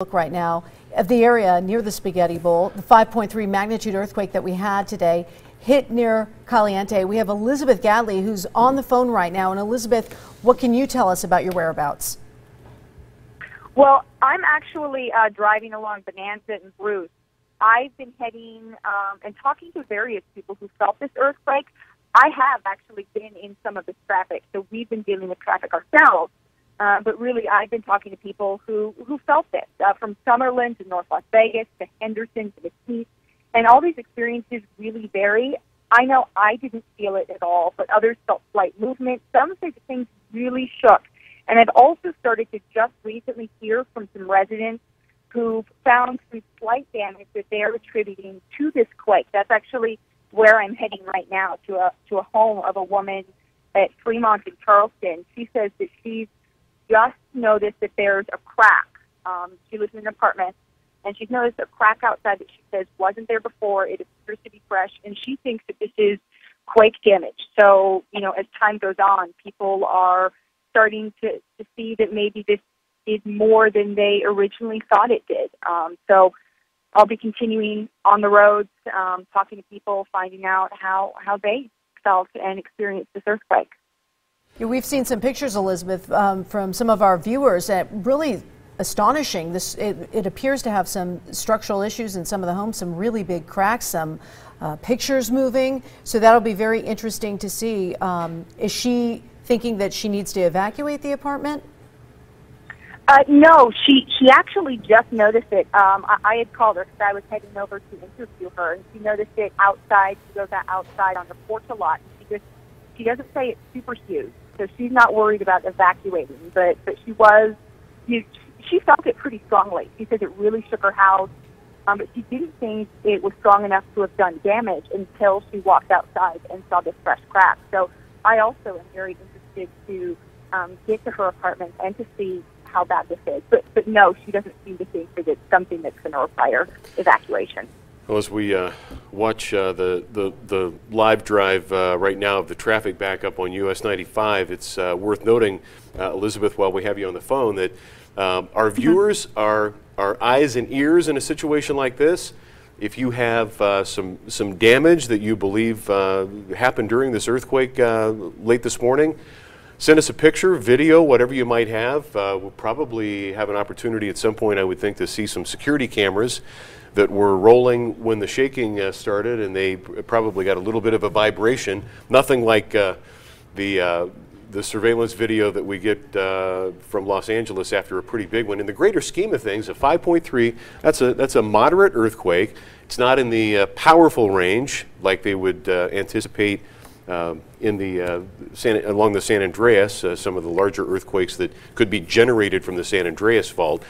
Look right now of the area near the Spaghetti Bowl. The 5.3 magnitude earthquake that we had today hit near Caliente. We have Elizabeth Gadly who's on the phone right now. And Elizabeth, what can you tell us about your whereabouts? Well, I'm actually driving along Bonanza and Bruce. I've been heading and talking to various people who felt this earthquake. I have actually been in some of this traffic, so we've been dealing with traffic ourselves. But really, I've been talking to people who felt this, from Summerlin to North Las Vegas to Henderson to Mesquite, and all these experiences really vary. I know I didn't feel it at all, but others felt slight movement. Some say that things really shook. And I've also started to just recently hear from some residents who found some slight damage that they're attributing to this quake. That's actually where I'm heading right now, to a home of a woman at Fremont in Charleston. She says that she's just noticed that there's a crack. She lives in an apartment, and she's noticed a crack outside that she says wasn't there before. It appears to be fresh, and she thinks that this is quake damage. So, as time goes on, people are starting to see that maybe this did more than they originally thought it did. So I'll be continuing on the roads, talking to people, finding out how they felt and experienced this earthquake. Yeah, we've seen some pictures, Elizabeth, from some of our viewers that really astonishing. It appears to have some structural issues in some of the homes, some really big cracks, some pictures moving. So that'll be very interesting to see. Is she thinking that she needs to evacuate the apartment? No, she actually just noticed it. I had called her because I was heading over to interview her, and she noticed it outside. She goes outside on the porch a lot. She doesn't say it's super huge, so she's not worried about evacuating. But she was, she felt it pretty strongly. She says it really shook her house, but she didn't think it was strong enough to have done damage until she walked outside and saw this fresh crack. So I also am very interested to get to her apartment and to see how bad this is. But no, she doesn't seem to think that it's something that's going to require evacuation. Well, as we watch the live drive right now of the traffic backup on US 95, it's worth noting, Elizabeth, while we have you on the phone, that our viewers are eyes and ears in a situation like this. If you have some damage that you believe happened during this earthquake late this morning, send us a picture, video, whatever you might have. We'll probably have an opportunity at some point, I would think, to see some security cameras that were rolling when the shaking started, and they probably got a little bit of a vibration. Nothing like the surveillance video that we get from Los Angeles after a pretty big one. In the greater scheme of things, a 5.3, that's a moderate earthquake. It's not in the powerful range like they would anticipate in the along the San Andreas, some of the larger earthquakes that could be generated from the San Andreas fault.